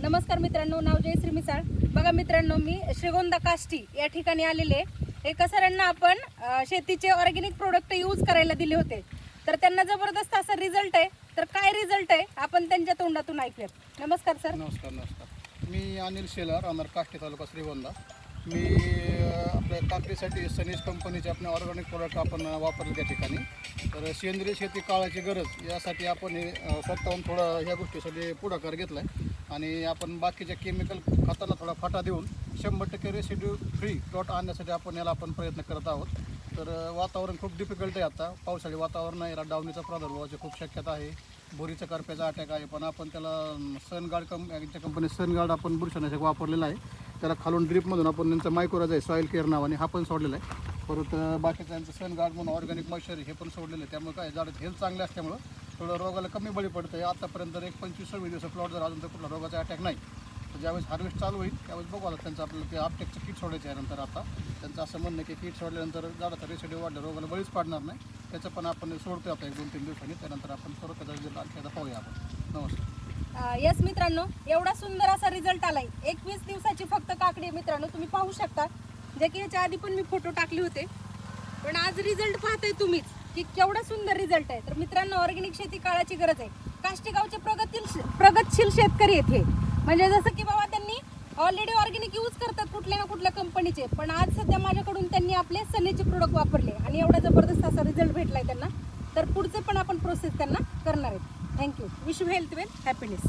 नमस्कार मित्रांनो, नाव जयश्री मिसाळ. बघा मित्रांनो, मी श्रीगोंदा काष्टी या ठिकाणी आलेले. एका सरांना आपण शेतीचे ऑर्गॅनिक प्रोडक्ट यूज करायला दिले होते, तर त्यांना जबरदस्त असा रिझल्ट आहे. तर काय रिझल्ट आहे आपण त्यांच्या तोंडातून ऐकूयात. नमस्कार सर. नमस्कार. मी अनिल शेलार, राहणार काष्टी, तालुका श्रीगोंदा. मी आपल्या काकडीसाठी सनीज कंपनीचे आपले ऑर्गॅनिक प्रोडक्ट आपण वापरले त्या ठिकाणी. तर सेंद्रिय शेती काळाची गरज यासाठी आपण स्वतःहून थोडं ह्या गोष्टीसाठी पुढाकार घेतला आहे आणि आपण बाकीच्या केमिकल खतांना थोडा फाटा देऊन 100% रेसिड्यू फ्री प्लॉट आणण्यासाठी याला आपण प्रयत्न करत आहोत. तर वातावरण खूप डिफिकल्ट आहे, आता पावसाळी वातावरण आहे, याला डावणीचा प्रादुर्भावाची खूप शक्यता आहे, बोरीचा करप्याचा अटॅक आहे. पण आपण त्याला सनगार्ड कंपनी सनगार्ड आपण बुरशीनाशक वापरलेला आहे. त्याला खालून ड्रिपमधून आपण त्यांचा मायक्रोराज आहे सॉईल केअर नावाने हा पण सोडलेला आहे. परत बाकीचं सनगार्ड म्हणून ऑर्गॅनिक मॉइश्चर हे पण सोडलेलं आहे. त्यामुळे काय झाड हेल्थ चांगले असल्यामुळं थोडं रोगाला कमी बळी पडतं आहे. आतापर्यंत एक 25-26 दिवस प्लॉट जर अजून तर कुठला रोगाचा अटॅक नाही. तर ज्यावेळेस हार्वेस्ट चालू होईल त्यावेळेस बघू आला त्यांचं आपल्याला ते आपटेकचं किट सोडायचं आहे. नंतर आता त्यांचं असं म्हणणं की किट सोडल्यानंतर झाडाचा रेसिड्यू वाढलं, रोगाला बळीच पाडणार नाही. त्याचं पण आपण सोडतो आता 1-2-3 दिवसांनी. त्यानंतर आपण परत त्याचा रिझल्ट आणखी आता पाहूया आपण. नमस्कार. यस मित्रांनो, एवढा सुंदर असा रिझल्ट आलाय. 21 दिवसाची फक्त काकडी आहे मित्रांनो, तुम्ही पाहू शकता. जे की याच्या आधी पण मी फोटो टाकले होते, पण आज रिझल्ट पाहताय तुम्हीच की केवढा सुंदर रिझल्ट आहे. तर मित्रांनो, ऑर्गॅनिक शेती काळाची गरज आहे. काष्टी गावचे प्रगतशील शेतकरी आहेत हे. म्हणजे जसं की बाबा त्यांनी ऑलरेडी ऑर्गॅनिक यूज करतात कुठल्या ना कुठल्या कंपनीचे, पण आज सध्या माझ्याकडून त्यांनी आपले सनीचे प्रोडक्ट वापरले आणि एवढा जबरदस्त असा रिझल्ट भेटलाय त्यांना. तर पुढचे पण आपण प्रोसेस त्यांना करणार आहेत. Thank you. Wish you health well happiness.